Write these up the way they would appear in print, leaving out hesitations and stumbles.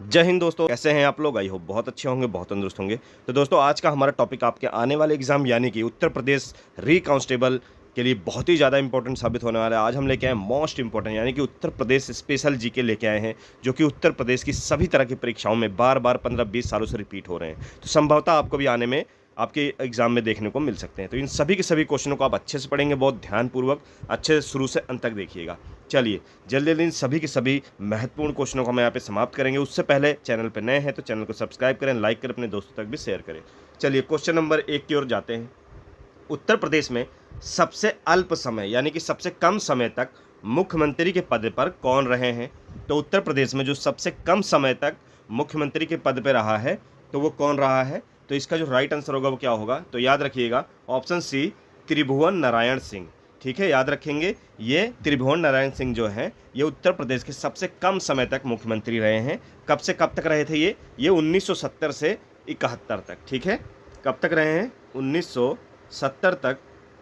जय हिंद दोस्तों, कैसे हैं आप लोग। आई होप बहुत अच्छे होंगे, बहुत तंदुरुस्त होंगे। तो दोस्तों, आज का हमारा टॉपिक आपके आने वाले एग्जाम यानी कि उत्तर प्रदेश री कांस्टेबल के लिए बहुत ही ज़्यादा इंपॉर्टेंट साबित होने वाला है। आज हम लेके आए मोस्ट इंपॉर्टेंट यानी कि उत्तर प्रदेश स्पेशल जीके लेके आए हैं, जो कि उत्तर प्रदेश की सभी तरह की परीक्षाओं में बार बार 15-20 सालों से रिपीट हो रहे हैं। तो संभवतः आपको भी आने में आपके एग्जाम में देखने को मिल सकते हैं। तो इन सभी के सभी क्वेश्चनों को आप अच्छे से पढ़ेंगे, बहुत ध्यानपूर्वक अच्छे से शुरू से अंत तक देखिएगा। चलिए जल्दी जल्दी इन सभी के सभी महत्वपूर्ण क्वेश्चनों को हम यहाँ पे समाप्त करेंगे। उससे पहले चैनल पर नए हैं तो चैनल को सब्सक्राइब करें, लाइक करें, अपने दोस्तों तक भी शेयर करें। चलिए क्वेश्चन नंबर 1 की ओर जाते हैं। उत्तर प्रदेश में सबसे अल्प समय यानी कि सबसे कम समय तक मुख्यमंत्री के पद पर कौन रहे हैं। तो उत्तर प्रदेश में जो सबसे कम समय तक मुख्यमंत्री के पद पर रहा है तो वो कौन रहा है। तो इसका जो राइट आंसर होगा वो क्या होगा, तो याद रखिएगा ऑप्शन सी, त्रिभुवन नारायण सिंह। ठीक है, याद रखेंगे। ये त्रिभुवन नारायण सिंह जो हैं ये उत्तर प्रदेश के सबसे कम समय तक मुख्यमंत्री रहे हैं। कब से कब तक रहे थे ये 1970 से 71 तक। ठीक है, कब तक रहे हैं, 1970 तक,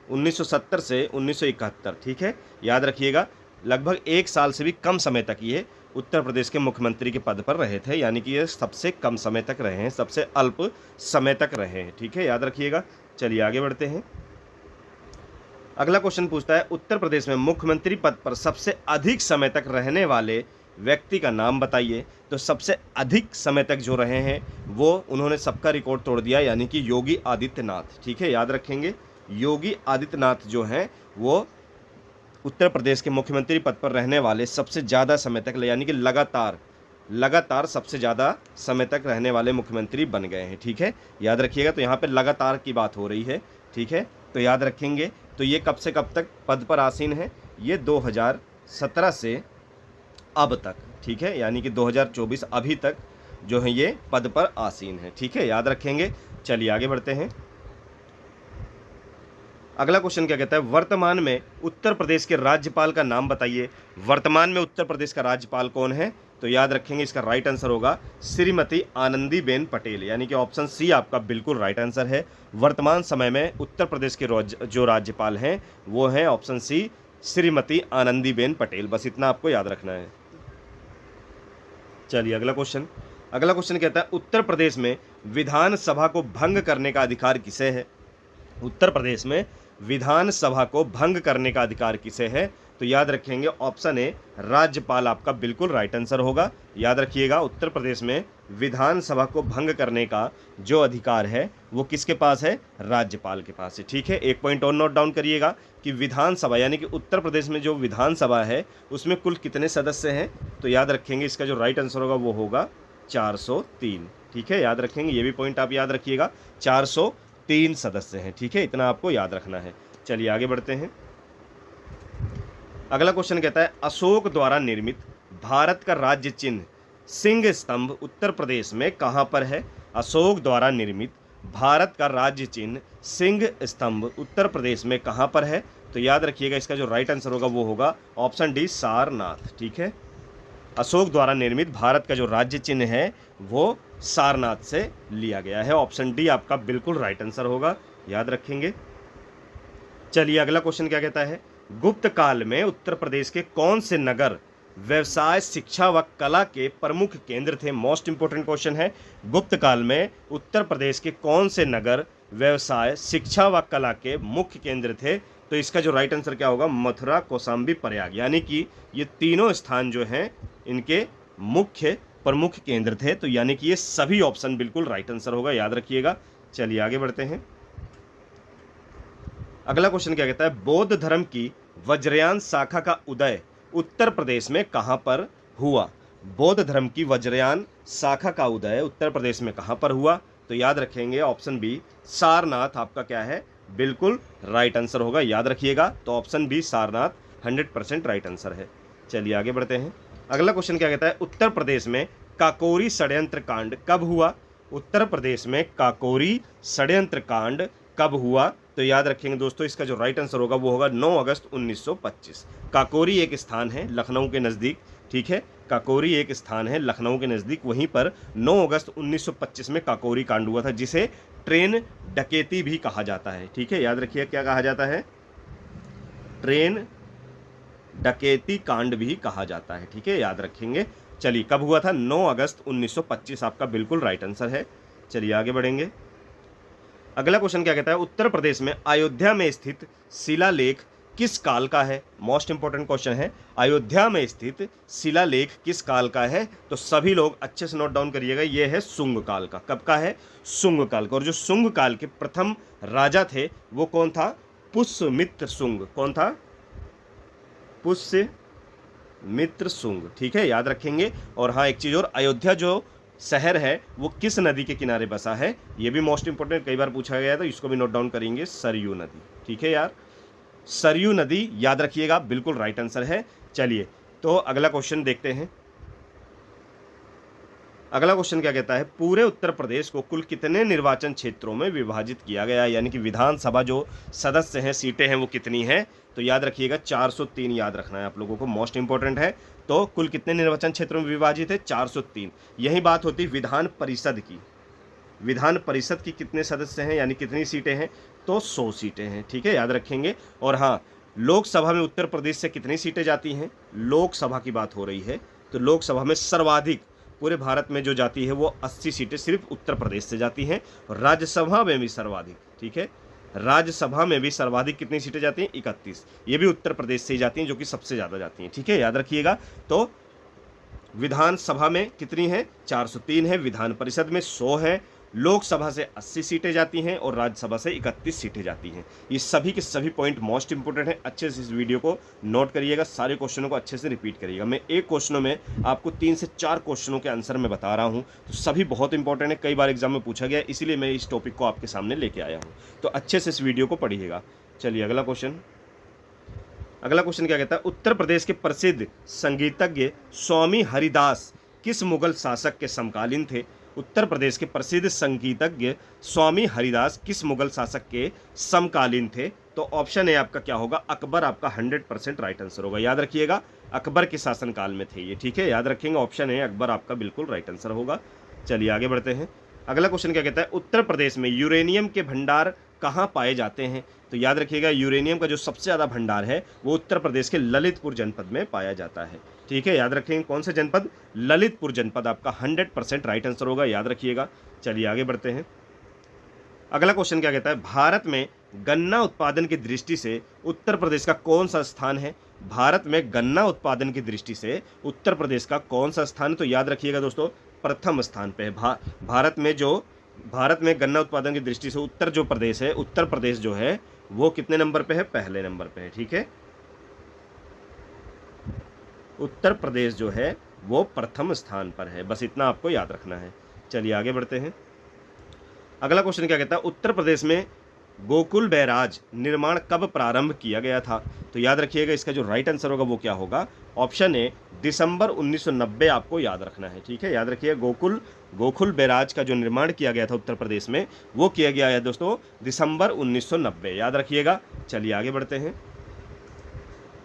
1970 से 1971। ठीक है, याद रखिएगा लगभग 1 साल से भी कम समय तक ये उत्तर प्रदेश के मुख्यमंत्री के पद पर रहे थे, यानी कि ये सबसे कम समय तक रहे हैं, सबसे अल्प समय तक रहे हैं। ठीक है, याद रखिएगा। चलिए आगे बढ़ते हैं। अगला क्वेश्चन पूछता है उत्तर प्रदेश में मुख्यमंत्री पद पर सबसे अधिक समय तक रहने वाले व्यक्ति का नाम बताइए। तो सबसे अधिक समय तक जो रहे हैं वो उन्होंने सबका रिकॉर्ड तोड़ दिया, यानी कि योगी आदित्यनाथ। ठीक है, याद रखेंगे योगी आदित्यनाथ जो हैं वो उत्तर प्रदेश के मुख्यमंत्री पद पर रहने वाले सबसे ज़्यादा समय तक यानी कि लगातार सबसे ज़्यादा समय तक रहने वाले मुख्यमंत्री बन गए हैं। ठीक है, याद रखिएगा। तो यहाँ पे लगातार की बात हो रही है। ठीक है, तो याद रखेंगे। तो ये कब से कब तक पद पर आसीन है, ये 2017 से अब तक। ठीक है, यानी कि 2024 अभी तक जो है ये पद पर आसीन है। ठीक है, याद रखेंगे। चलिए आगे बढ़ते हैं। अगला क्वेश्चन क्या कहता है, वर्तमान में उत्तर प्रदेश के राज्यपाल का नाम बताइए। वर्तमान में उत्तर प्रदेश का राज्यपाल कौन है। तो याद रखेंगे इसका राइट आंसर होगा श्रीमती आनंदीबेन पटेल, यानी कि ऑप्शन सी आपका बिल्कुल राइट आंसर है। वर्तमान समय में उत्तर प्रदेश के जो राज्यपाल हैं वो हैं ऑप्शन सी, श्रीमती आनंदीबेन पटेल। बस इतना आपको याद रखना है। चलिए अगला क्वेश्चन कहता है उत्तर प्रदेश में विधानसभा को भंग करने का अधिकार किसे है। उत्तर प्रदेश में विधानसभा को भंग करने का अधिकार किसे है। तो याद रखेंगे ऑप्शन ए, राज्यपाल आपका बिल्कुल राइट आंसर होगा। याद रखिएगा उत्तर प्रदेश में विधानसभा को भंग करने का जो अधिकार है वो किसके पास है, राज्यपाल के पास है। ठीक है, एक पॉइंट और नोट डाउन करिएगा कि विधानसभा यानी कि उत्तर प्रदेश में जो विधानसभा है उसमें कुल कितने सदस्य हैं। तो याद रखेंगे इसका जो राइट आंसर होगा वो होगा 403। ठीक है, याद रखेंगे, ये भी पॉइंट आप याद रखिएगा, 403 सदस्य हैं। ठीक है, इतना आपको याद रखना है। चलिए आगे बढ़ते हैं। अगला क्वेश्चन कहता है अशोक द्वारा निर्मित भारत का राज्य चिन्ह सिंह स्तंभ उत्तर प्रदेश में कहां पर है। अशोक द्वारा निर्मित भारत का राज्य चिन्ह सिंह स्तंभ उत्तर प्रदेश में कहां पर है। तो याद रखिएगा इसका जो राइट आंसर होगा वो होगा ऑप्शन डी, सारनाथ। ठीक है, अशोक द्वारा निर्मित भारत का जो राज्य चिन्ह है वो सारनाथ से लिया गया है। ऑप्शन डी आपका बिल्कुल राइट आंसर होगा, याद रखेंगे। चलिए अगला क्वेश्चन क्या कहता है, गुप्त काल में उत्तर प्रदेश के कौन से नगर व्यवसाय, शिक्षा व कला के प्रमुख केंद्र थे। मोस्ट इंपोर्टेंट क्वेश्चन है, गुप्त काल में उत्तर प्रदेश के कौन से नगर व्यवसाय, शिक्षा व कला के मुख्य केंद्र थे। तो इसका जो राइट आंसर क्या होगा, मथुरा, कौशाम्बी, प्रयाग, यानी कि ये तीनों स्थान जो हैं इनके मुख्य प्रमुख केंद्र थे। तो यानी कि ये सभी ऑप्शन बिल्कुल राइट आंसर होगा, याद रखिएगा। चलिए आगे बढ़ते हैं। अगला क्वेश्चन क्या कहता है, बौद्ध धर्म की वज्रयान शाखा का उदय उत्तर प्रदेश में कहां पर हुआ। बौद्ध धर्म की वज्रयान शाखा का उदय उत्तर प्रदेश में कहां पर हुआ। तो याद रखेंगे ऑप्शन बी, सारनाथ आपका क्या है, बिल्कुल राइट आंसर होगा, याद रखिएगा। तो option B Sarnath 100% right answer है। चलिए आगे बढ़ते हैं। अगला क्वेश्चन क्या कहता है, उत्तर प्रदेश में काकोरी षड्यंत्र कांड कब हुआ। उत्तर प्रदेश में काकोरी षड्यंत्र कांड कब हुआ। तो याद रखेंगे दोस्तों इसका जो राइट आंसर होगा वो होगा 9 अगस्त 1925। काकोरी एक स्थान है लखनऊ के नज़दीक। ठीक है, काकोरी एक स्थान है लखनऊ के नज़दीक, वहीं पर 9 अगस्त 1925 में काकोरी कांड हुआ था, जिसे ट्रेन डकैती भी कहा जाता है। ठीक है, याद रखिए क्या कहा जाता है, ट्रेन डकैती कांड भी कहा जाता है। ठीक है, याद रखेंगे। चलिए कब हुआ था? 9 अगस्त 1925 आपका बिल्कुल राइट आंसर है। चलिए आगे बढ़ेंगे। अगला क्वेश्चन क्या कहता है? उत्तर प्रदेश में अयोध्या में स्थित शिलालेख किस काल का है? मोस्ट इंपॉर्टेंट क्वेश्चन है। अयोध्या में स्थित शिलालेख किस काल का है? तो सभी लोग अच्छे से नोट डाउन करिएगा, ये है शुंग काल का। कब का है? शुंग काल का। और जो शुंग काल के प्रथम राजा थे वो कौन था? पुष्यमित्र शुंग। कौन था? पुष्यमित्र शुंग। ठीक है, याद रखेंगे। और हाँ एक चीज और, अयोध्या जो शहर है वो किस नदी के किनारे बसा है? ये भी मोस्ट इंपोर्टेंट, कई बार पूछा गया है तो इसको भी नोट डाउन करेंगे, सरयू नदी। ठीक है यार, सरयू नदी याद रखिएगा, बिल्कुल राइट आंसर है। चलिए तो अगला क्वेश्चन देखते हैं। अगला क्वेश्चन क्या कहता है? पूरे उत्तर प्रदेश को कुल कितने निर्वाचन क्षेत्रों में विभाजित किया गया? यानी कि विधानसभा जो सदस्य हैं, सीटें हैं, वो कितनी हैं? तो याद रखिएगा 403 याद रखना है आप लोगों को, मोस्ट इंपॉर्टेंट है। तो कुल कितने निर्वाचन क्षेत्रों में विभाजित है? 403। यही बात होती विधान परिषद की। विधान परिषद की कितने सदस्य हैं यानी कितनी सीटें हैं? तो 100 सीटें हैं। ठीक है, याद रखेंगे। और हाँ, लोकसभा में उत्तर प्रदेश से कितनी सीटें जाती हैं? लोकसभा की बात हो रही है तो लोकसभा में सर्वाधिक पूरे भारत में जो जाती है वो 80 सीटें सिर्फ उत्तर प्रदेश से जाती हैं। और राज्यसभा में भी सर्वाधिक, ठीक है, राज्यसभा में भी सर्वाधिक कितनी सीटें जाती हैं? 31। ये भी उत्तर प्रदेश से ही जाती हैं, जो कि सबसे ज़्यादा जाती हैं। ठीक है, याद रखिएगा। तो विधानसभा में कितनी है? 403 है, विधान परिषद में 100 है, लोकसभा से 80 सीटें जाती हैं और राज्यसभा से 31 सीटें जाती हैं। ये सभी के सभी पॉइंट मोस्ट इंपोर्टेंट है, अच्छे से इस वीडियो को नोट करिएगा, सारे क्वेश्चनों को अच्छे से रिपीट करिएगा। मैं एक क्वेश्चनों में आपको 3 से 4 क्वेश्चनों के आंसर मैं बता रहा हूँ, तो सभी बहुत इंपॉर्टेंट है, कई बार एग्जाम में पूछा गया, इसीलिए मैं इस टॉपिक को आपके सामने लेके आया हूँ। तो अच्छे से इस वीडियो को पढ़िएगा। चलिए अगला क्वेश्चन क्या कहता है? उत्तर प्रदेश के प्रसिद्ध संगीतज्ञ स्वामी हरिदास किस मुगल शासक के समकालीन थे? उत्तर प्रदेश के प्रसिद्ध संगीतज्ञ स्वामी हरिदास किस मुगल शासक के समकालीन थे? तो ऑप्शन है आपका क्या होगा? अकबर आपका 100% राइट आंसर होगा। याद रखिएगा, अकबर के शासनकाल में थे ये। ठीक है, याद रखेंगे, ऑप्शन है अकबर आपका बिल्कुल राइट आंसर होगा। चलिए आगे बढ़ते हैं। अगला क्वेश्चन क्या कहता है? उत्तर प्रदेश में यूरेनियम के भंडार कहाँ पाए जाते हैं? तो याद रखिएगा, यूरेनियम का जो सबसे ज़्यादा भंडार है वो उत्तर प्रदेश के ललितपुर जनपद में पाया जाता है। ठीक है, याद रखेंगे, कौन सा जनपद? ललितपुर जनपद आपका 100% राइट आंसर होगा, याद रखिएगा। चलिए आगे बढ़ते हैं। अगला क्वेश्चन क्या कहता है? भारत में गन्ना उत्पादन की दृष्टि से उत्तर प्रदेश का कौन सा स्थान है? भारत में गन्ना उत्पादन की दृष्टि से उत्तर प्रदेश का कौन सा स्थान है? तो याद रखिएगा दोस्तों, प्रथम स्थान पे है। भारत में गन्ना उत्पादन की दृष्टि से उत्तर प्रदेश जो है वो कितने नंबर पे है? पहले नंबर पे है। ठीक है, उत्तर प्रदेश जो है वो प्रथम स्थान पर है, बस इतना आपको याद रखना है। चलिए आगे बढ़ते हैं। अगला क्वेश्चन क्या कहता है? उत्तर प्रदेश में गोकुल बैराज निर्माण कब प्रारंभ किया गया था? तो याद रखिएगा, इसका जो राइट आंसर होगा वो क्या होगा? ऑप्शन ए दिसंबर 1990 आपको याद रखना है। ठीक है, याद रखिए, गोकुल बैराज का जो निर्माण किया गया था उत्तर प्रदेश में वो किया गया है दोस्तों दिसंबर 1990, याद रखिएगा। चलिए आगे बढ़ते हैं।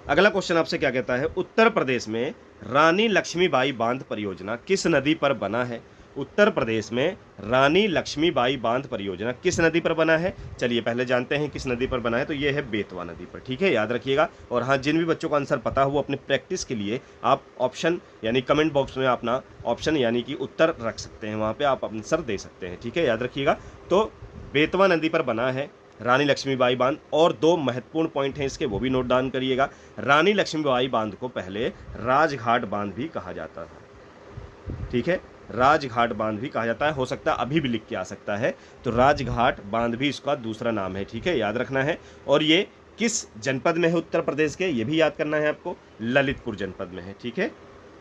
अगला क्वेश्चन आपसे क्या कहता है? उत्तर प्रदेश में रानी लक्ष्मीबाई बांध परियोजना किस नदी पर बना है? उत्तर प्रदेश में रानी लक्ष्मीबाई बांध परियोजना किस नदी पर बना है? चलिए पहले जानते हैं किस नदी पर बना है। तो ये है बेतवा नदी पर। ठीक है, याद रखिएगा। और हाँ, जिन भी बच्चों को आंसर पता हो वो अपने प्रैक्टिस के लिए आप ऑप्शन यानी कमेंट बॉक्स में अपना ऑप्शन यानी कि उत्तर रख सकते हैं, वहाँ पर आप आंसर दे सकते हैं। ठीक है, याद रखिएगा। तो बेतवा नदी पर बना है रानी लक्ष्मीबाई बांध। और 2 महत्वपूर्ण पॉइंट हैं इसके, वो भी नोट डाउन करिएगा। रानी लक्ष्मीबाई बांध को पहले राजघाट बांध भी कहा जाता था। ठीक है, राजघाट बांध भी कहा जाता है, हो सकता है अभी भी लिख के आ सकता है। तो राजघाट बांध भी इसका दूसरा नाम है। ठीक है, याद रखना है। और ये किस जनपद में है उत्तर प्रदेश के? ये भी याद करना है आपको, ललितपुर जनपद में है। ठीक है,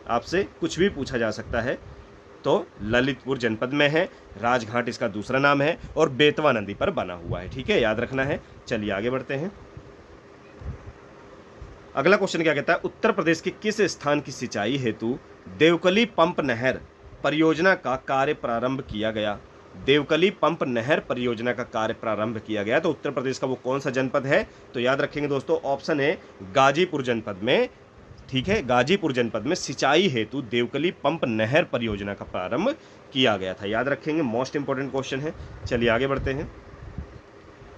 आपसे कुछ भी पूछा जा सकता है, तो ललितपुर जनपद में है, राजघाट इसका दूसरा नाम है और बेतवा नदी पर बना हुआ है। ठीक है, याद रखना है। चलिए आगे बढ़ते हैं। अगला क्वेश्चन क्या कहता है? उत्तर प्रदेश के किस स्थान की सिंचाई हेतु देवकली पंप नहर परियोजना का कार्य प्रारंभ किया गया? देवकली पंप नहर परियोजना का कार्य प्रारंभ किया गया, तो उत्तर प्रदेश का वो कौन सा जनपद है? तो याद रखेंगे दोस्तों, ऑप्शन है गाजीपुर जनपद में। ठीक है, गाजीपुर जनपद में सिंचाई हेतु देवकली पंप नहर परियोजना का प्रारंभ किया गया था, याद रखेंगे, मोस्ट इंपोर्टेंट क्वेश्चन है। चलिए आगे बढ़ते हैं।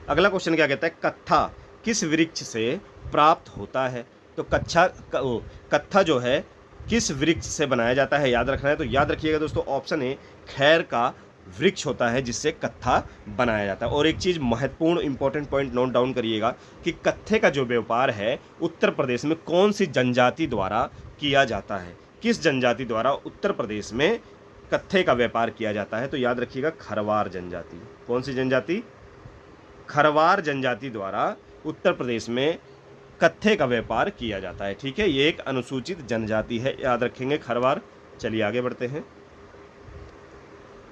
अगला क्वेश्चन क्या कहता है? कत्था किस वृक्ष से प्राप्त होता है? तो कत्था जो है किस वृक्ष से बनाया जाता है, याद रखना है। तो याद रखिएगा दोस्तों, ऑप्शन ए खैर का वृक्ष होता है जिससे कत्था बनाया जाता है। और एक चीज़ महत्वपूर्ण इंपॉर्टेंट पॉइंट नोट डाउन करिएगा कि कत्थे का जो व्यापार है उत्तर प्रदेश में कौन सी जनजाति द्वारा किया जाता है, किस जनजाति द्वारा उत्तर प्रदेश में कत्थे का व्यापार किया जाता है। तो याद रखिएगा खरवार जनजाति। कौन सी जनजाति? खरवार जनजाति द्वारा उत्तर प्रदेश में कत्थे का व्यापार किया जाता है। ठीक है, ये एक अनुसूचित जनजाति है, याद रखेंगे खरवार। चलिए आगे बढ़ते हैं।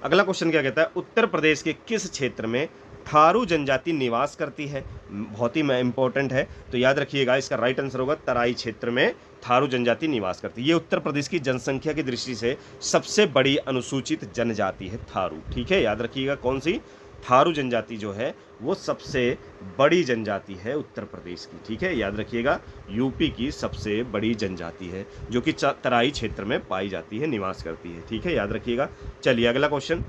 अगला क्वेश्चन क्या कहता है, उत्तर प्रदेश के किस क्षेत्र में थारू जनजाति निवास करती है? बहुत ही इंपॉर्टेंट है, तो याद रखिएगा इसका राइट आंसर होगा तराई क्षेत्र में थारू जनजाति निवास करती है। ये उत्तर प्रदेश की जनसंख्या की दृष्टि से सबसे बड़ी अनुसूचित जनजाति है थारू। ठीक है, याद रखिएगा कौन सी? थारू जनजाति जो है वो सबसे बड़ी जनजाति है उत्तर प्रदेश की। ठीक है, याद रखिएगा यूपी की सबसे बड़ी जनजाति है जो कि तराई क्षेत्र में पाई जाती है, निवास करती है। ठीक है, याद रखिएगा। चलिए अगला क्वेश्चन,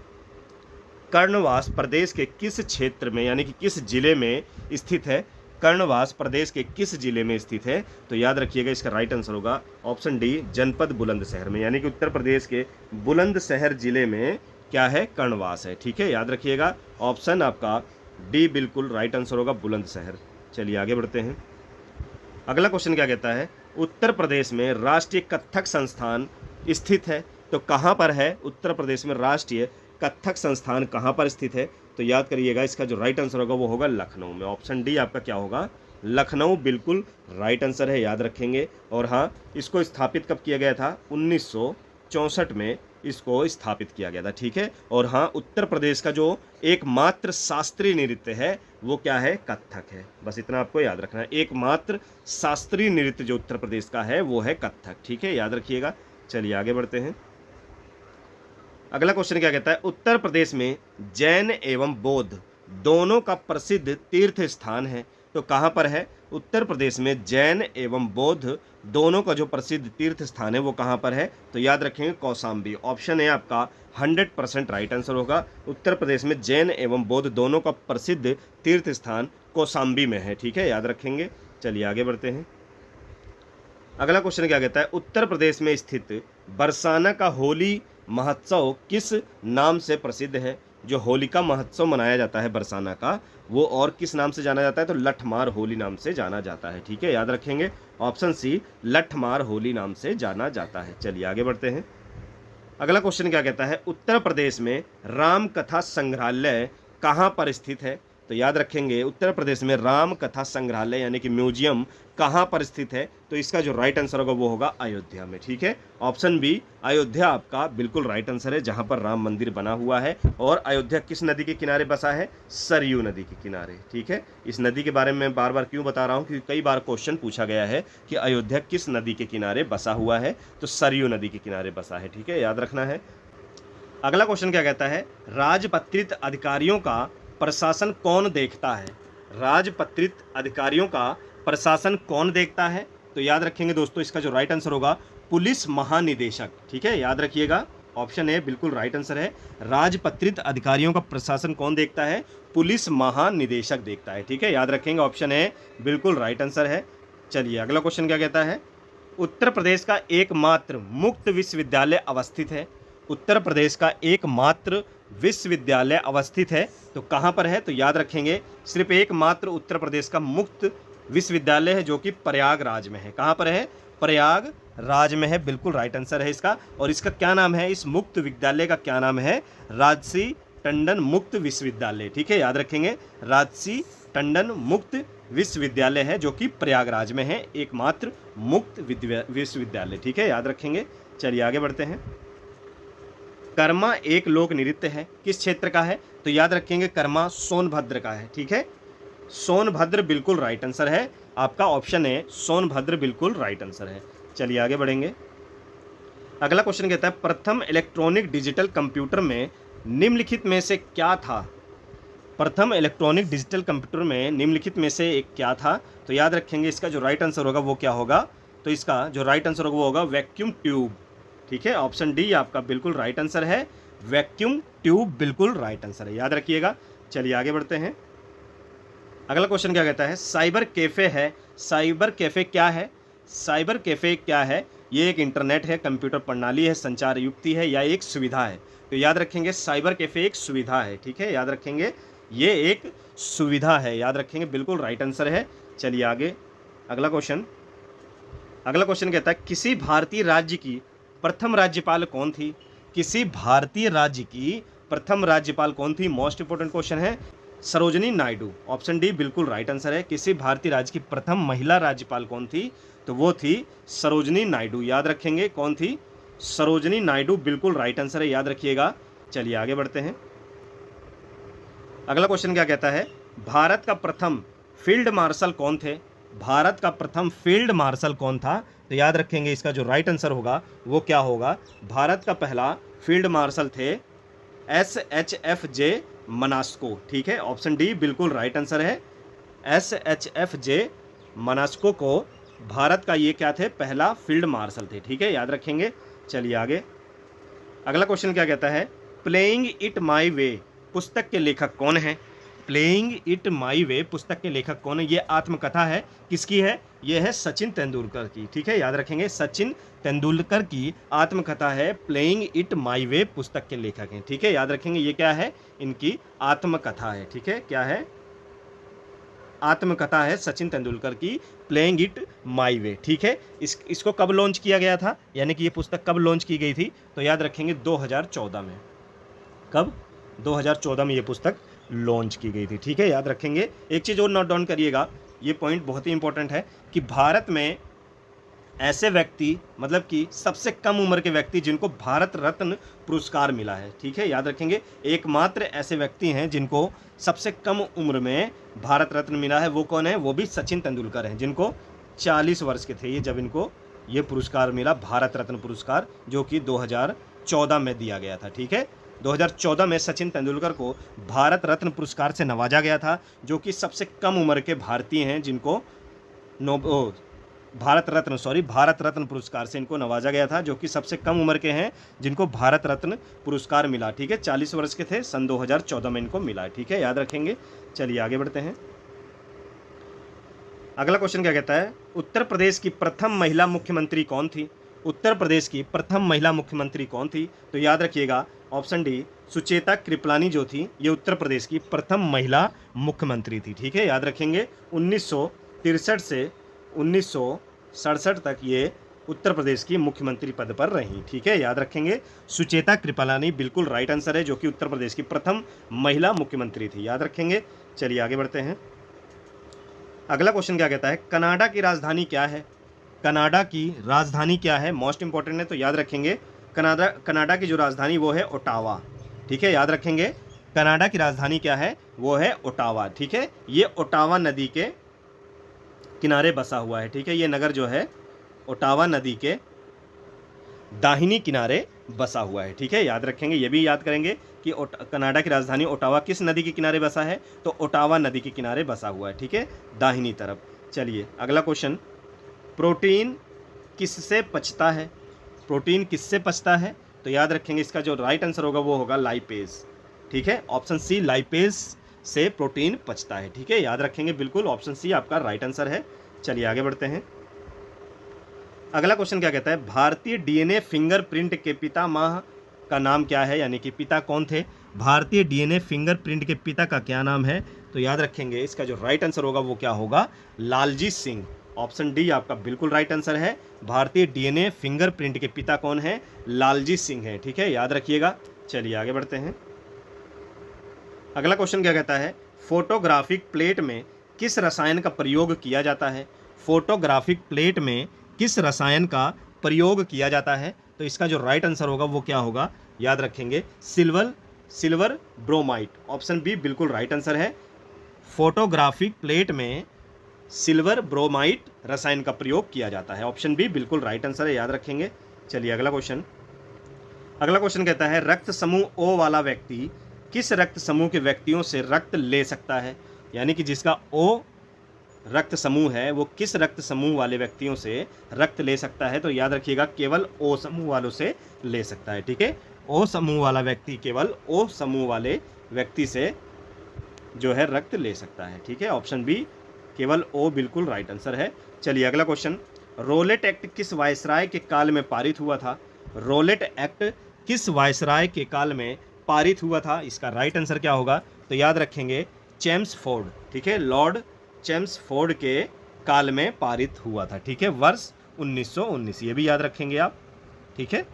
कर्णवास प्रदेश के किस क्षेत्र में यानी कि किस जिले में स्थित है? कर्णवास प्रदेश के किस जिले में स्थित है? तो याद रखिएगा इसका राइट आंसर होगा ऑप्शन डी जनपद बुलंदशहर में, यानी कि उत्तर प्रदेश के बुलंदशहर जिले में क्या है? कर्णवास है। ठीक है, याद रखिएगा ऑप्शन आपका डी बिल्कुल राइट आंसर होगा बुलंदशहर। चलिए आगे बढ़ते हैं। अगला क्वेश्चन क्या कहता है, उत्तर प्रदेश में राष्ट्रीय कथक संस्थान स्थित है, तो कहाँ पर है? उत्तर प्रदेश में राष्ट्रीय कथक संस्थान कहाँ पर स्थित है? तो याद करिएगा इसका जो राइट आंसर होगा वो होगा लखनऊ में। ऑप्शन डी आपका क्या होगा? लखनऊ बिल्कुल राइट आंसर है, याद रखेंगे। और हाँ, इसको स्थापित कब किया गया था? 1964 में इसको स्थापित किया गया था। ठीक है, और हाँ, उत्तर प्रदेश का जो एकमात्र शास्त्रीय नृत्य है वो क्या है? कथक है। बस इतना आपको याद रखना है, एकमात्र शास्त्रीय नृत्य जो उत्तर प्रदेश का है वो है कथक। ठीक है, याद रखिएगा। चलिए आगे बढ़ते हैं। अगला क्वेश्चन क्या कहता है, उत्तर प्रदेश में जैन एवं बौद्ध दोनों का प्रसिद्ध तीर्थ स्थान है, तो कहाँ पर है? उत्तर प्रदेश में जैन एवं बौद्ध दोनों का जो प्रसिद्ध तीर्थ स्थान है वो कहाँ पर है? तो याद रखेंगे कौशाम्बी। ऑप्शन ए आपका 100% राइट आंसर होगा। उत्तर प्रदेश में जैन एवं बौद्ध दोनों का प्रसिद्ध तीर्थ स्थान कौशाम्बी में है। ठीक है, याद रखेंगे। चलिए आगे बढ़ते हैं। अगला क्वेश्चन क्या कहता है, उत्तर प्रदेश में स्थित बरसाना का होली महोत्सव किस नाम से प्रसिद्ध है? जो होलिका महोत्सव मनाया जाता है बरसाना का, वो और किस नाम से जाना जाता है? तो लठमार होली नाम से जाना जाता है। ठीक है, याद रखेंगे ऑप्शन सी लठमार होली नाम से जाना जाता है। चलिए आगे बढ़ते हैं। अगला क्वेश्चन क्या कहता है, उत्तर प्रदेश में राम कथा संग्रहालय कहाँ पर स्थित है? तो याद रखेंगे उत्तर प्रदेश में राम कथा संग्रहालय यानी कि म्यूजियम कहाँ पर स्थित है? तो इसका जो राइट आंसर होगा वो होगा अयोध्या में। ठीक है, ऑप्शन बी अयोध्या आपका बिल्कुल राइट आंसर है, जहाँ पर राम मंदिर बना हुआ है। और अयोध्या किस नदी के किनारे बसा है? सरयू नदी के किनारे। ठीक है, इस नदी के बारे में मैं बार बार क्यों बता रहा हूँ, क्योंकि कई बार क्वेश्चन पूछा गया है कि अयोध्या किस नदी के किनारे बसा हुआ है, तो सरयू नदी के किनारे बसा है। ठीक है, याद रखना है। अगला क्वेश्चन क्या कहता है, राजपत्रित अधिकारियों का प्रशासन कौन देखता है? राजपत्रित अधिकारियों का प्रशासन कौन देखता है? तो याद रखेंगे दोस्तों इसका जो राइट आंसर होगा पुलिस महानिदेशक। ठीक है, याद रखिएगा ऑप्शन ए बिल्कुल राइट आंसर है। राजपत्रित अधिकारियों का प्रशासन कौन देखता है? पुलिस महानिदेशक देखता है। ठीक है, याद रखेंगे ऑप्शन ए बिल्कुल राइट आंसर है। चलिए अगला क्वेश्चन क्या कहता है, उत्तर प्रदेश का एकमात्र मुक्त विश्वविद्यालय अवस्थित है। उत्तर प्रदेश का एकमात्र विश्वविद्यालय अवस्थित है, तो कहाँ पर है? तो याद रखेंगे सिर्फ एकमात्र उत्तर प्रदेश का मुक्त विश्वविद्यालय है जो कि प्रयागराज में है। कहाँ पर है? प्रयागराज में है, बिल्कुल राइट आंसर है इसका। और इसका क्या नाम है? इस मुक्त विद्यालय का क्या नाम है? राजसी टंडन मुक्त विश्वविद्यालय। ठीक है, याद रखेंगे राजसी टंडन मुक्त विश्वविद्यालय है जो कि प्रयागराज में है, एकमात्र मुक्त विश्वविद्यालय। ठीक है, याद रखेंगे। चलिए आगे बढ़ते हैं। कर्मा एक लोक नृत्य है, किस क्षेत्र का है? तो याद रखेंगे कर्मा सोनभद्र का है। ठीक है, सोनभद्र बिल्कुल राइट आंसर है आपका, ऑप्शन है सोनभद्र बिल्कुल राइट आंसर है। चलिए आगे बढ़ेंगे। अगला क्वेश्चन कहता है, प्रथम इलेक्ट्रॉनिक डिजिटल कंप्यूटर में निम्नलिखित में से क्या था? प्रथम इलेक्ट्रॉनिक डिजिटल कंप्यूटर में निम्नलिखित में से एक क्या था? तो याद रखेंगे इसका जो राइट आंसर होगा वो क्या होगा? तो इसका जो राइट आंसर होगा वो होगा वैक्यूम ट्यूब। ठीक है, ऑप्शन डी आपका बिल्कुल राइट आंसर है, वैक्यूम ट्यूब बिल्कुल राइट आंसर है, याद रखिएगा। चलिए आगे बढ़ते हैं। अगला क्वेश्चन क्या कहता है, साइबर कैफे है, साइबर कैफे क्या है? साइबर कैफे क्या है? ये एक इंटरनेट है, कंप्यूटर प्रणाली है, संचार युक्ति है या एक सुविधा है? तो याद रखेंगे साइबर कैफ़े एक सुविधा है, ठीक है, याद रखेंगे ये एक सुविधा है, याद रखेंगे, बिल्कुल राइट आंसर है। चलिए आगे अगला क्वेश्चन। अगला क्वेश्चन कहता है किसी भारतीय राज्य की प्रथम राज्यपाल कौन थी? किसी भारतीय राज्य की प्रथम राज्यपाल कौन थी? मोस्ट इंपोर्टेंट क्वेश्चन है। सरोजिनी नायडू, ऑप्शन डी बिल्कुल राइट आंसर है। किसी भारतीय राज्य की प्रथम महिला राज्यपाल कौन थी? तो वो थी सरोजिनी नायडू, याद रखेंगे कौन थी? सरोजिनी नायडू, बिल्कुल राइट आंसर है, याद रखिएगा। चलिए आगे बढ़ते हैं। अगला क्वेश्चन क्या कहता है भारत का प्रथम फील्ड मार्शल कौन थे? भारत का प्रथम फील्ड मार्शल कौन था? तो याद रखेंगे इसका जो राइट आंसर होगा वो क्या होगा? भारत का पहला फील्ड मार्शल थे SHFJ मनास्को, ठीक है, ऑप्शन डी बिल्कुल राइट आंसर है। SHFJ मनास्को को भारत का ये क्या थे? पहला फील्ड मार्शल थे, ठीक है, याद रखेंगे। चलिए आगे अगला क्वेश्चन क्या कहता है प्लेइंग इट माई वे पुस्तक के लेखक कौन है? प्लेइंग इट माई वे पुस्तक के लेखक कौन है? ये आत्मकथा है, किसकी है? ये है सचिन तेंदुलकर की, ठीक है, याद रखेंगे सचिन तेंदुलकर की आत्मकथा है। प्लेइंग इट माई वे पुस्तक के लेखक हैं, ठीक है, याद रखेंगे ये क्या है? इनकी आत्मकथा है, ठीक है, क्या है? आत्मकथा है सचिन तेंदुलकर की, प्लेइंग इट माई वे, ठीक है। इसको कब लॉन्च किया गया था, यानी कि ये पुस्तक कब लॉन्च की गई थी? तो याद रखेंगे 2014 में। कब? 2014 में ये पुस्तक लॉन्च की गई थी, ठीक है, याद रखेंगे। एक चीज़ और नोट डाउन करिएगा, ये पॉइंट बहुत ही इंपॉर्टेंट है कि भारत में ऐसे व्यक्ति, मतलब कि सबसे कम उम्र के व्यक्ति जिनको भारत रत्न पुरस्कार मिला है, ठीक है, याद रखेंगे। एकमात्र ऐसे व्यक्ति हैं जिनको सबसे कम उम्र में भारत रत्न मिला है, वो कौन है? वो भी सचिन तेंदुलकर हैं, जिनको 40 वर्ष के थे ये जब इनको ये पुरस्कार मिला, भारत रत्न पुरस्कार, जो कि 2014 में दिया गया था, ठीक है। 2014 में सचिन तेंदुलकर को भारत रत्न पुरस्कार से नवाजा गया था, जो कि सबसे कम उम्र के भारतीय हैं जिनको भारत रत्न पुरस्कार से इनको नवाजा गया था, जो कि सबसे कम उम्र के हैं जिनको भारत रत्न पुरस्कार मिला, ठीक है। 40 वर्ष के थे, सन 2014 में इनको मिला, ठीक है, याद रखेंगे। चलिए आगे बढ़ते हैं। अगला क्वेश्चन क्या कहता है उत्तर प्रदेश की प्रथम महिला मुख्यमंत्री कौन थी? उत्तर प्रदेश की प्रथम महिला मुख्यमंत्री कौन थी? तो याद रखिएगा ऑप्शन डी सुचेता कृपलानी जो थी, ये उत्तर प्रदेश की प्रथम महिला मुख्यमंत्री थी, ठीक है, याद रखेंगे। 1963 से 1967 तक ये उत्तर प्रदेश की मुख्यमंत्री पद पर रही, ठीक है, याद रखेंगे। सुचेता कृपलानी बिल्कुल राइट आंसर है, जो कि उत्तर प्रदेश की प्रथम महिला मुख्यमंत्री थी, याद रखेंगे। चलिए आगे बढ़ते हैं। अगला क्वेश्चन क्या कहता है कनाडा की राजधानी क्या है? कनाडा की राजधानी क्या है? मोस्ट इंपॉर्टेंट है, तो याद रखेंगे कनाडा की जो राजधानी वो है ओटावा, ठीक है, याद रखेंगे। कनाडा की राजधानी क्या है? वो है ओटावा, ठीक है। ये ओटावा नदी के किनारे बसा हुआ है, ठीक है। ये नगर जो है ओटावा नदी के दाहिनी किनारे बसा हुआ है, ठीक है, याद रखेंगे। ये भी याद करेंगे कि कनाडा की राजधानी ओटावा किस नदी के किनारे बसा है? तो ओटावा नदी के किनारे बसा हुआ है, ठीक है, दाहिनी तरफ। चलिए अगला क्वेश्चन प्रोटीन किससे पचता है? प्रोटीन किससे पचता है? तो याद रखेंगे इसका जो राइट आंसर होगा वो होगा लाइपेज, ठीक है, ऑप्शन सी लाइपेज से प्रोटीन पचता है, ठीक है, याद रखेंगे, बिल्कुल ऑप्शन सी आपका राइट आंसर है। चलिए आगे बढ़ते हैं। अगला क्वेश्चन क्या कहता है भारतीय डीएनए फिंगरप्रिंट के पितामह का नाम क्या है? यानी कि पिता कौन थे? भारतीय डीएनए फिंगरप्रिंट के पिता का क्या नाम है? तो याद रखेंगे इसका जो राइट आंसर होगा वो क्या होगा? लालजी सिंह, ऑप्शन डी आपका बिल्कुल राइट आंसर है। भारतीय डीएनए फिंगरप्रिंट के पिता कौन है? लालजी सिंह है, ठीक है, याद रखिएगा। चलिए आगे बढ़ते हैं। अगला क्वेश्चन क्या कहता है फोटोग्राफिक प्लेट में किस रसायन का प्रयोग किया जाता है? फोटोग्राफिक प्लेट में किस रसायन का प्रयोग किया जाता है? तो इसका जो राइट आंसर होगा वो क्या होगा? याद रखेंगे सिल्वर ब्रोमाइड, ऑप्शन बी बिल्कुल राइट आंसर है। फोटोग्राफिक प्लेट में सिल्वर ब्रोमाइड रसायन का प्रयोग किया जाता है, ऑप्शन बी बिल्कुल राइट आंसर है, याद रखेंगे। चलिए अगला क्वेश्चन कहता है रक्त समूह ओ वाला व्यक्ति किस रक्त समूह के व्यक्तियों से रक्त ले सकता है? यानी कि जिसका ओ रक्त समूह है वो किस रक्त समूह वाले व्यक्तियों से रक्त ले सकता है? तो याद रखिएगा केवल ओ समूह वालों से ले सकता है, ठीक है। ओ समूह वाला व्यक्ति केवल ओ समूह वाले व्यक्ति से जो है रक्त ले सकता है, ठीक है, ऑप्शन बी केवल ओ बिल्कुल राइट आंसर है। चलिए अगला क्वेश्चन रोलेट एक्ट किस वायसराय के काल में पारित हुआ था? रोलेट एक्ट किस वायसराय के काल में पारित हुआ था? इसका राइट आंसर क्या होगा? तो याद रखेंगे चेम्सफोर्ड, ठीक है, लॉर्ड चेम्सफोर्ड के काल में पारित हुआ था, ठीक है, वर्ष 1919, ये भी याद रखेंगे आप, ठीक है,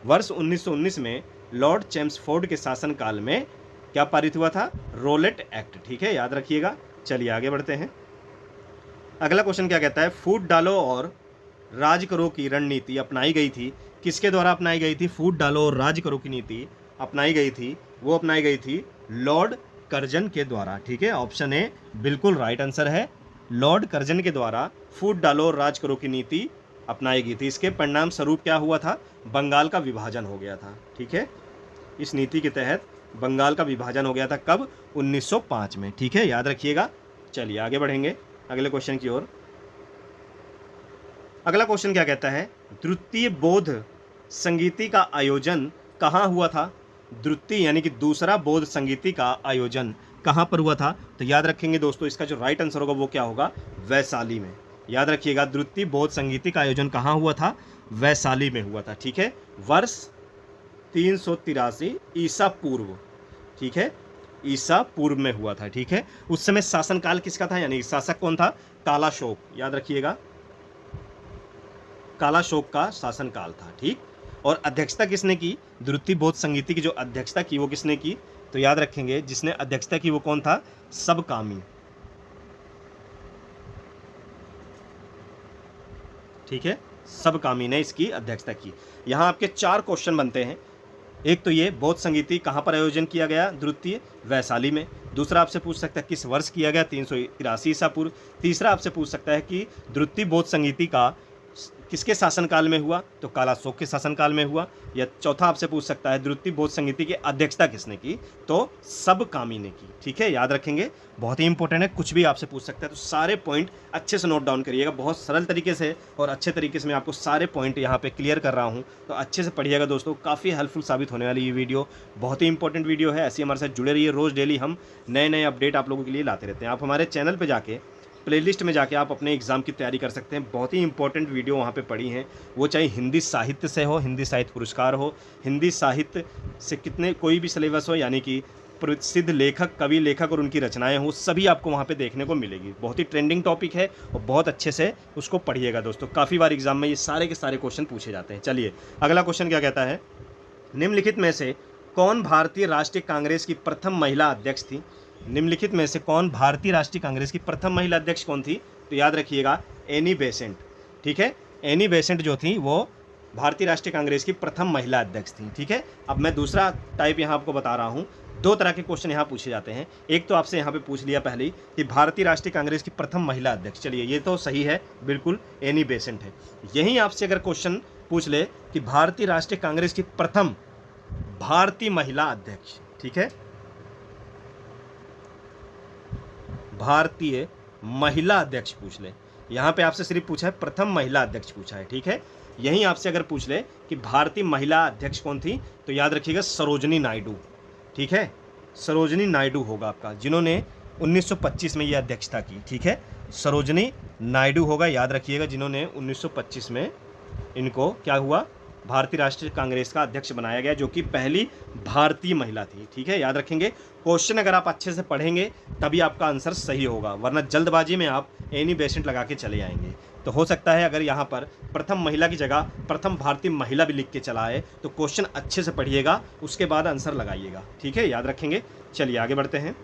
वर्ष 1919 में लॉर्ड चेम्सफोर्ड के शासनकाल में क्या पारित हुआ था? रोलेट एक्ट, ठीक है, याद रखिएगा। चलिए आगे बढ़ते हैं। अगला क्वेश्चन क्या कहता है? फूट डालो और राज करो की रणनीति अपनाई गई थी, किसके द्वारा अपनाई गई थी? फूट डालो और राज करो की नीति अपनाई गई थी, वो अपनाई गई थी लॉर्ड कर्जन के द्वारा, ठीक है, ऑप्शन ए बिल्कुल राइट आंसर है। लॉर्ड कर्जन के द्वारा फूट डालो और राज करो की नीति अपनाई गई थी। इसके परिणाम स्वरूप क्या हुआ था? बंगाल का विभाजन हो गया था, ठीक है, इस नीति के तहत बंगाल का विभाजन हो गया था। कब? 1905 में, ठीक है, याद रखिएगा। चलिए आगे बढ़ेंगे अगले क्वेश्चन की ओर। अगला क्वेश्चन क्या कहता है? द्वितीय बौद्ध संगीति का आयोजन कहाँ हुआ था? द्वितीय यानी कि दूसरा बौद्ध संगीति का आयोजन कहाँ पर हुआ था? तो याद रखेंगे दोस्तों, इसका जो राइट आंसर होगा वो क्या होगा? वैशाली में। याद रखिएगा, द्वितीय बौद्ध संगीति का आयोजन कहाँ हुआ था? वैशाली में हुआ था, ठीक है, वर्ष 383 ईसा पूर्व, ठीक है, ईसा पूर्व में हुआ था, ठीक है। उस समय शासनकाल किसका था? यानी शासक कौन था? कालाशोक, याद रखिएगा, कालाशोक का शासनकाल था, ठीक। और अध्यक्षता किसने की? द्वितीय बौद्ध संगीति की जो अध्यक्षता की वो किसने की? तो याद रखेंगे, जिसने अध्यक्षता की वो कौन था? सबकामी, ठीक है, सबकामी ने इसकी अध्यक्षता की। यहाँ आपके 4 क्वेश्चन बनते हैं। एक तो ये बौद्ध संगीति कहाँ पर आयोजन किया गया? द्वितीय, वैशाली में। दूसरा आपसे पूछ सकता है किस वर्ष किया गया? 383 ईसा पूर्व। तीसरा आपसे पूछ सकता है कि द्वितीय बौद्ध संगीति का किसके शासनकाल में हुआ? तो कालाशोक के शासनकाल में हुआ। या चौथा आपसे पूछ सकता है द्वितीय बौद्ध संगीति की अध्यक्षता किसने की? तो सबकामी ने की, ठीक है, याद रखेंगे, बहुत ही इंपॉर्टेंट है, कुछ भी आपसे पूछ सकता है। तो सारे पॉइंट अच्छे से नोट डाउन करिएगा, बहुत सरल तरीके से और अच्छे तरीके से मैं आपको सारे पॉइंट यहाँ पे क्लियर कर रहा हूँ, तो अच्छे से पढ़िएगा दोस्तों, काफ़ी हेल्पफुल साबित होने वाली ये वीडियो, बहुत ही इंपॉर्टेंट वीडियो है। ऐसे हमारे साथ जुड़े रहिए, रोज़ डेली हम नए नए अपडेट आप लोगों के लिए लाते रहते हैं। आप हमारे चैनल पर जाके प्लेलिस्ट में जाके आप अपने एग्जाम की तैयारी कर सकते हैं। बहुत ही इंपॉर्टेंट वीडियो वहाँ पे पड़ी हैं, वो चाहे हिंदी साहित्य से हो, हिंदी साहित्य पुरस्कार हो, हिंदी साहित्य से कितने कोई भी सिलेबस हो, यानी कि प्रसिद्ध लेखक, कवि, लेखक और उनकी रचनाएं हो, सभी आपको वहाँ पे देखने को मिलेगी। बहुत ही ट्रेंडिंग टॉपिक है और बहुत अच्छे से उसको पढ़िएगा दोस्तों। काफ़ी बार एग्जाम में ये सारे के सारे क्वेश्चन पूछे जाते हैं। चलिए अगला क्वेश्चन क्या कहता है? निम्नलिखित में से कौन भारतीय राष्ट्रीय कांग्रेस की प्रथम महिला अध्यक्ष थी? निम्नलिखित में से कौन भारतीय राष्ट्रीय कांग्रेस की प्रथम महिला अध्यक्ष कौन थी? तो याद रखिएगा एनी बेसेंट, ठीक है, एनी बेसेंट जो थी वो भारतीय राष्ट्रीय कांग्रेस की प्रथम महिला अध्यक्ष थी, ठीक है। अब मैं दूसरा टाइप यहाँ आपको बता रहा हूँ। 2 तरह के क्वेश्चन यहाँ पूछे जाते हैं। एक तो आपसे यहाँ पे पूछ लिया पहले कि भारतीय राष्ट्रीय कांग्रेस की प्रथम महिला अध्यक्ष, चलिए ये तो सही है, बिल्कुल एनी बेसेंट है। यहीं आपसे अगर क्वेश्चन पूछ ले कि भारतीय राष्ट्रीय कांग्रेस की प्रथम भारतीय महिला अध्यक्ष, ठीक है, भारतीय महिला अध्यक्ष पूछ ले, यहाँ पे आपसे सिर्फ पूछा है प्रथम महिला अध्यक्ष पूछा है, ठीक है। यहीं आपसे अगर पूछ ले कि भारतीय महिला अध्यक्ष कौन थी, तो याद रखिएगा सरोजनी नायडू, ठीक है, सरोजनी नायडू होगा आपका, जिन्होंने 1925 में ये अध्यक्षता की, ठीक है, सरोजनी नायडू होगा, याद रखिएगा, जिन्होंने 1925 में इनको क्या हुआ? भारतीय राष्ट्रीय कांग्रेस का अध्यक्ष बनाया गया, जो कि पहली भारतीय महिला थी, ठीक है, याद रखेंगे। क्वेश्चन अगर आप अच्छे से पढ़ेंगे तभी आपका आंसर सही होगा, वरना जल्दबाजी में आप एनी बेसेंट लगा के चले आएंगे। तो हो सकता है अगर यहाँ पर प्रथम महिला की जगह प्रथम भारतीय महिला भी लिख के चला आए, तो क्वेश्चन अच्छे से पढ़िएगा, उसके बाद आंसर लगाइएगा, ठीक है, याद रखेंगे। चलिए आगे बढ़ते हैं।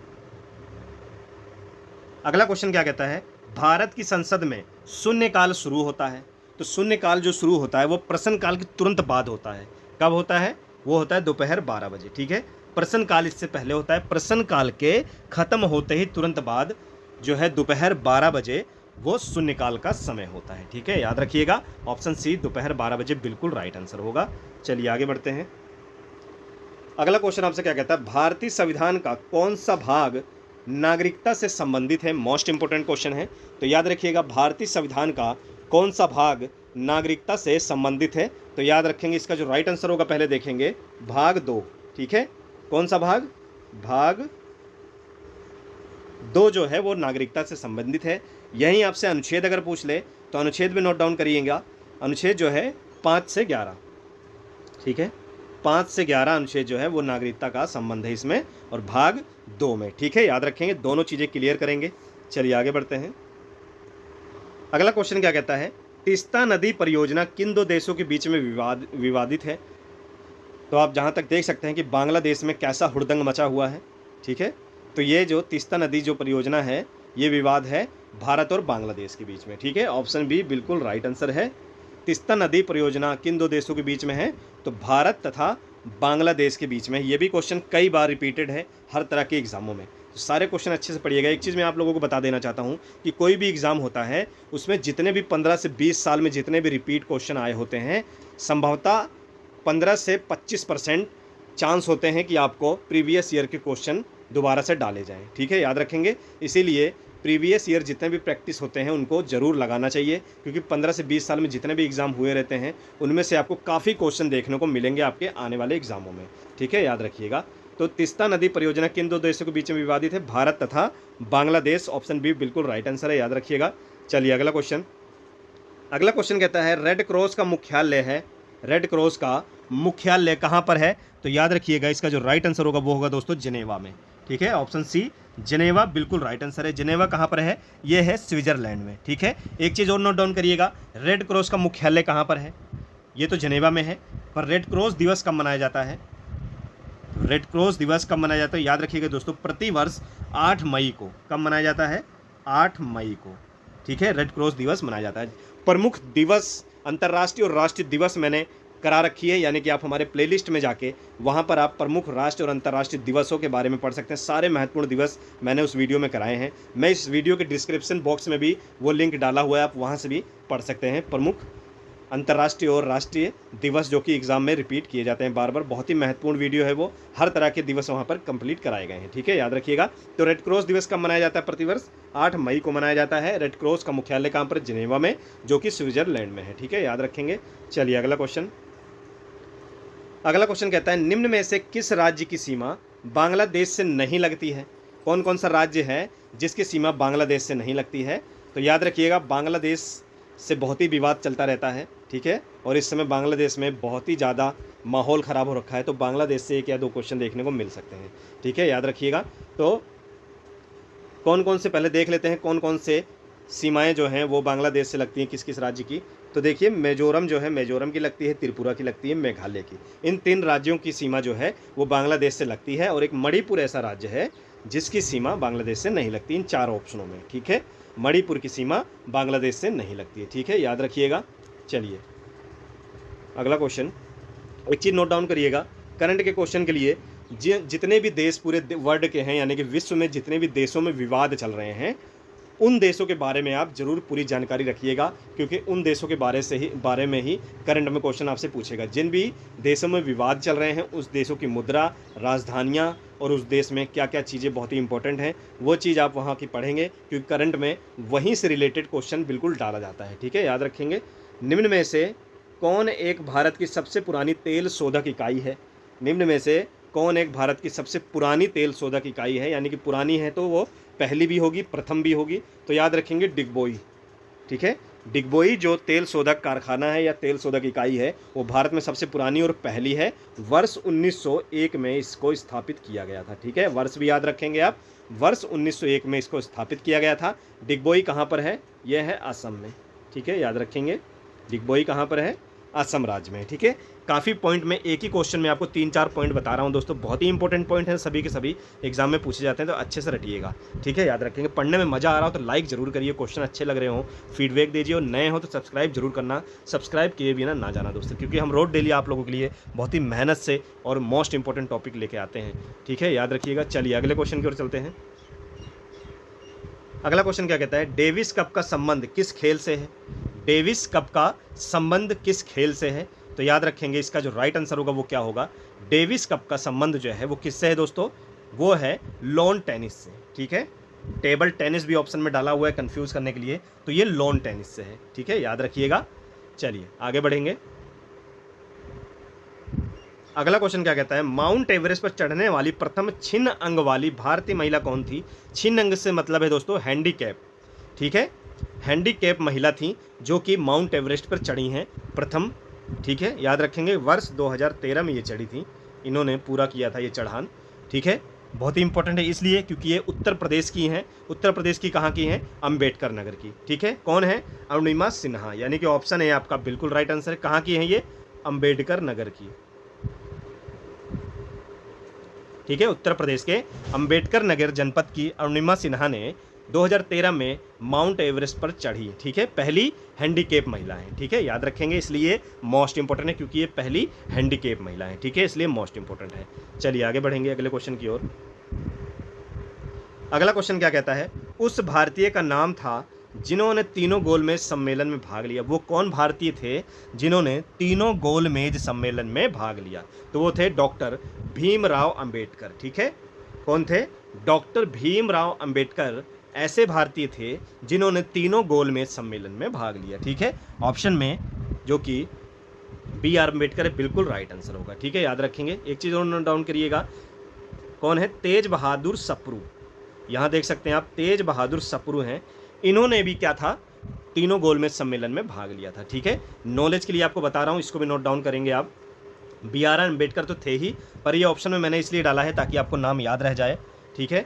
अगला क्वेश्चन क्या कहता है? भारत की संसद में शून्यकाल शुरू होता है। तो शून्यकाल जो शुरू होता है वो प्रश्नकाल के तुरंत बाद होता है। कब होता है? वो होता है दोपहर 12 बजे, ठीक है। प्रश्नकाल इससे पहले होता है, प्रश्नकाल के खत्म होते ही तुरंत बाद जो है दोपहर 12 बजे वो शून्यकाल का समय होता है, ठीक है, याद रखिएगा। ऑप्शन सी दोपहर 12 बजे बिल्कुल राइट आंसर होगा। चलिए आगे बढ़ते हैं। अगला क्वेश्चन आपसे क्या कहता है? भारतीय संविधान का कौन सा भाग नागरिकता से संबंधित है? मोस्ट इंपोर्टेंट क्वेश्चन है, तो याद रखिएगा भारतीय संविधान का कौन सा भाग नागरिकता से संबंधित है? तो याद रखेंगे, इसका जो राइट आंसर होगा पहले देखेंगे, भाग 2, ठीक है। कौन सा भाग? भाग 2 जो है वो नागरिकता से संबंधित है। यहीं आपसे अनुच्छेद अगर पूछ ले तो अनुच्छेद में नोट डाउन करिएगा, अनुच्छेद जो है 5 से 11, ठीक है, 5 से 11 अनुच्छेद जो है वो नागरिकता का संबंध है इसमें, और भाग 2 में, ठीक है, याद रखेंगे, दोनों चीज़ें क्लियर करेंगे। चलिए आगे बढ़ते हैं। अगला क्वेश्चन क्या कहता है, तीस्ता नदी परियोजना किन दो देशों के बीच में विवादित है। तो आप जहाँ तक देख सकते हैं कि बांग्लादेश में कैसा हुड़दंग मचा हुआ है, ठीक है। तो ये जो तीस्ता नदी जो परियोजना है, ये विवाद है भारत और बांग्लादेश के बीच में, ठीक है। ऑप्शन बी बिल्कुल राइट आंसर है। तीस्ता नदी परियोजना किन दो देशों के बीच में है, तो भारत तथा बांग्लादेश के बीच में। ये भी क्वेश्चन कई बार रिपीटेड है हर तरह के एग्जामों में, तो सारे क्वेश्चन अच्छे से पढ़िएगा। एक चीज़ मैं आप लोगों को बता देना चाहता हूँ कि कोई भी एग्जाम होता है उसमें जितने भी 15 से 20 साल में जितने भी रिपीट क्वेश्चन आए होते हैं, संभवतः 15 से 25% चांस होते हैं कि आपको प्रीवियस ईयर के क्वेश्चन दोबारा से डाले जाएं, ठीक है, याद रखेंगे। इसीलिए प्रीवियस ईयर जितने भी प्रैक्टिस होते हैं उनको ज़रूर लगाना चाहिए, क्योंकि 15 से 20 साल में जितने भी एग्ज़ाम हुए रहते हैं उनमें से आपको काफ़ी क्वेश्चन देखने को मिलेंगे आपके आने वाले एग्जामों में, ठीक है, याद रखिएगा। तो तीस्ता नदी परियोजना किन दो देशों के बीच में विवादित है, भारत तथा बांग्लादेश। ऑप्शन बी बिल्कुल राइट आंसर है, याद रखिएगा। चलिए अगला क्वेश्चन। अगला क्वेश्चन कहता है रेड क्रॉस का मुख्यालय है, रेड क्रॉस का मुख्यालय कहाँ पर है, तो याद रखिएगा इसका जो राइट आंसर होगा वो होगा दोस्तों जिनेवा में, ठीक है। ऑप्शन सी जिनेवा बिल्कुल राइट आंसर है। जिनेवा कहाँ पर है, ये है स्विट्जरलैंड में, ठीक है। एक चीज़ और नोट डाउन करिएगा, रेड क्रॉस का मुख्यालय कहाँ पर है, ये तो जिनेवा में है, पर रेड क्रॉस दिवस कब मनाया जाता है, रेड क्रॉस दिवस कब मनाया जाता है, याद रखिएगा दोस्तों, प्रतिवर्ष 8 मई को। कब मनाया जाता है, 8 मई को, ठीक है, रेड क्रॉस दिवस मनाया जाता है। प्रमुख दिवस, अंतर्राष्ट्रीय और राष्ट्रीय दिवस मैंने करा रखी है, यानी कि आप हमारे प्लेलिस्ट में जाके वहाँ पर आप प्रमुख राष्ट्रीय और अंतर्राष्ट्रीय दिवसों के बारे में पढ़ सकते हैं। सारे महत्वपूर्ण दिवस मैंने उस वीडियो में कराए हैं। मैं इस वीडियो के डिस्क्रिप्शन बॉक्स में भी वो लिंक डाला हुआ है, आप वहाँ से भी पढ़ सकते हैं। प्रमुख अंतर्राष्ट्रीय और राष्ट्रीय दिवस जो कि एग्जाम में रिपीट किए जाते हैं बार बार, बहुत ही महत्वपूर्ण वीडियो है वो, हर तरह के दिवस वहाँ पर कंप्लीट कराए गए हैं, ठीक है, याद रखिएगा। तो रेड क्रॉस दिवस कब मनाया जाता है, प्रतिवर्ष 8 मई को मनाया जाता है। रेड क्रॉस का मुख्यालय कहाँ पर, जिनेवा में, जो कि स्विट्जरलैंड में है, ठीक है, याद रखेंगे। चलिए अगला क्वेश्चन। अगला क्वेश्चन कहता है निम्न में से किस राज्य की सीमा बांग्लादेश से नहीं लगती है। कौन कौन सा राज्य है जिसकी सीमा बांग्लादेश से नहीं लगती है, तो याद रखिएगा बांग्लादेश से बहुत ही विवाद चलता रहता है, ठीक है, और इस समय बांग्लादेश में बहुत ही ज़्यादा माहौल ख़राब हो रखा है, तो बांग्लादेश से 1 या 2 क्वेश्चन देखने को मिल सकते हैं, ठीक है, याद रखिएगा। तो कौन कौन से पहले देख लेते हैं, कौन कौन से सीमाएं जो हैं वो बांग्लादेश से लगती हैं किस किस राज्य की। तो देखिए मिजोरम जो है, मिजोरम की लगती है, त्रिपुरा की लगती है, मेघालय की। इन 3 राज्यों की सीमा जो है वो बांग्लादेश से लगती है, और एक मणिपुर ऐसा राज्य है जिसकी सीमा बांग्लादेश से नहीं लगती, इन 4 ऑप्शनों में, ठीक है। मणिपुर की सीमा बांग्लादेश से नहीं लगती है, ठीक है, याद रखिएगा। चलिए अगला क्वेश्चन, एक चीज़ नोट डाउन करिएगा, करंट के क्वेश्चन के लिए जितने भी देश पूरे वर्ल्ड के हैं, यानी कि विश्व में जितने भी देशों में विवाद चल रहे हैं, उन देशों के बारे में आप जरूर पूरी जानकारी रखिएगा, क्योंकि उन देशों के बारे में ही करंट में क्वेश्चन आपसे पूछेगा। जिन भी देशों में विवाद चल रहे हैं उस देशों की मुद्रा, राजधानियाँ और उस देश में क्या क्या चीज़ें बहुत ही इंपॉर्टेंट हैं, वो चीज़ आप वहाँ की पढ़ेंगे, क्योंकि करंट में वहीं से रिलेटेड क्वेश्चन बिल्कुल डाला जाता है, ठीक है, याद रखेंगे। निम्न में से कौन एक भारत की सबसे पुरानी तेल शोधक इकाई है, निम्न में से कौन एक भारत की सबसे पुरानी तेल शोधक इकाई है, यानी कि पुरानी है तो वो पहली भी होगी, प्रथम भी होगी, तो याद रखेंगे डिगबोई, ठीक है। डिगबोई जो तेल शोधक कारखाना है या तेल शोधक इकाई है वो भारत में सबसे पुरानी और पहली है। वर्ष 1901 में इसको स्थापित किया गया था, ठीक है, वर्ष भी याद रखेंगे आप, वर्ष 1901 में इसको स्थापित किया गया था। डिगबोई कहाँ पर है, यह है असम में, ठीक है, याद रखेंगे। डिगबोई कहाँ पर है, असम राज्य में, ठीक है। काफ़ी पॉइंट में एक ही क्वेश्चन में आपको 3-4 पॉइंट बता रहा हूँ दोस्तों, बहुत ही इंपॉर्टेंट पॉइंट हैं, सभी के सभी एग्जाम में पूछे जाते हैं, तो अच्छे से रटिएगा, ठीक है, याद रखेंगे। पढ़ने में मज़ा आ रहा हो तो लाइक जरूर करिए, क्वेश्चन अच्छे लग रहे हो फीडबैक दीजिए, और नए हो तो सब्सक्राइब जरूर करना, सब्सक्राइब किए बिना ना जाना दोस्तों, क्योंकि हम रोज डेली आप लोगों के लिए बहुत ही मेहनत से और मोस्ट इंपॉर्टेंट टॉपिक लेके आते हैं, ठीक है, याद रखिएगा। चलिए अगले क्वेश्चन की ओर चलते हैं। अगला क्वेश्चन क्या कहता है, डेविस कप का संबंध किस खेल से है, डेविस कप का संबंध किस खेल से है, तो याद रखेंगे इसका जो राइट आंसर होगा वो क्या होगा, डेविस कप का संबंध जो है वो किससे है दोस्तों, वो है लॉन टेनिस से, ठीक है। टेबल टेनिस भी ऑप्शन में डाला हुआ है कंफ्यूज करने के लिए, तो ये लॉन टेनिस से है, ठीक है, याद रखिएगा। चलिए आगे बढ़ेंगे। अगला क्वेश्चन क्या कहता है, माउंट एवरेस्ट पर चढ़ने वाली प्रथम छिन्न अंग वाली भारतीय महिला कौन थी। छिन्न अंग से मतलब है दोस्तों हैंडीकैप, ठीक है, हैंडीकैप महिला थी जो कि माउंट एवरेस्ट पर चढ़ी हैं प्रथम, ठीक है, याद रखेंगे वर्ष 2013 में ये चढ़ी थी, इन्होंने पूरा किया था ये चढ़ान, ठीक है। बहुत ही इंपॉर्टेंट है इसलिए क्योंकि ये उत्तर प्रदेश की हैं। उत्तर प्रदेश की कहाँ की हैं? अंबेडकर नगर की, ठीक है। कौन है? अरुणिमा सिन्हा, यानी कि ऑप्शन है आपका बिल्कुल राइट आंसर है। कहाँ की हैं ये? अंबेडकर नगर की, ठीक है। उत्तर प्रदेश के अंबेडकर नगर जनपद की अरुणिमा सिन्हा ने 2013 में माउंट एवरेस्ट पर चढ़ी, ठीक है, पहली हैंडीकैप महिला है, ठीक है, याद रखेंगे, इसलिए मोस्ट इंपॉर्टेंट है क्योंकि ये पहली हैंडीकैप महिला है, ठीक है, इसलिए मोस्ट इंपॉर्टेंट है। चलिए आगे बढ़ेंगे अगले क्वेश्चन की ओर। अगला क्वेश्चन क्या कहता है? उस भारतीय का नाम था जिन्होंने तीनों गोलमेज सम्मेलन में भाग लिया। वो कौन भारतीय थे जिन्होंने तीनों गोलमेज सम्मेलन में भाग लिया? तो वो थे डॉक्टर भीमराव अंबेडकर, ठीक है। कौन थे? डॉक्टर भीमराव अंबेडकर ऐसे भारतीय थे जिन्होंने तीनों गोलमेज सम्मेलन में भाग लिया, ठीक है। ऑप्शन में जो कि बी आर अम्बेडकर है बिल्कुल राइट आंसर होगा, ठीक है, याद रखेंगे। एक चीज़ और नोट डाउन करिएगा, कौन है? तेज बहादुर सप्रू, यहाँ देख सकते हैं आप, तेज बहादुर सप्रू हैं, इन्होंने भी क्या था? तीनों गोलमेज सम्मेलन में भाग लिया था, ठीक है। नॉलेज के लिए आपको बता रहा हूँ, इसको भी नोट डाउन करेंगे आप। बी आर अम्बेडकर तो थे ही, पर ये ऑप्शन में मैंने इसलिए डाला है ताकि आपको नाम याद रह जाए, ठीक है,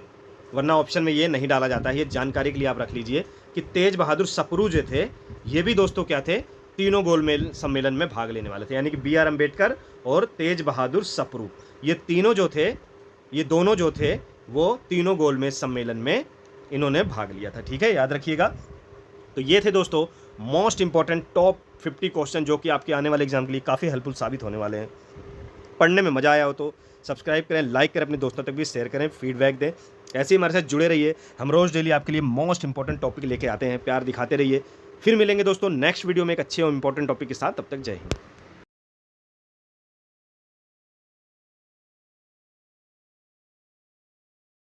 वरना ऑप्शन में ये नहीं डाला जाता है। ये जानकारी के लिए आप रख लीजिए कि तेज बहादुर सप्रू जो थे ये भी दोस्तों क्या थे? तीनों गोलमेज सम्मेलन में भाग लेने वाले थे, यानी कि बी आर अम्बेडकर और तेज बहादुर सप्रू, ये तीनों जो थे, ये दोनों जो थे वो तीनों गोलमेज सम्मेलन में इन्होंने भाग लिया था, ठीक है, याद रखिएगा। तो ये थे दोस्तों मोस्ट इंपॉर्टेंट टॉप 50 क्वेश्चन जो कि आपके आने वाले एग्जाम के लिए काफ़ी हेल्पफुल साबित होने वाले हैं। पढ़ने में मज़ा आया हो तो सब्सक्राइब करें, लाइक करें, अपने दोस्तों तक भी शेयर करें, फीडबैक दें। ऐसे ही हमारे साथ जुड़े रहिए, हम रोज़ डेली आपके लिए मोस्ट इंपॉर्टेंट टॉपिक लेके आते हैं, प्यार दिखाते रहिए। फिर मिलेंगे दोस्तों नेक्स्ट वीडियो में एक अच्छे और इंपॉर्टेंट टॉपिक के साथ, तब तक जय हिंद।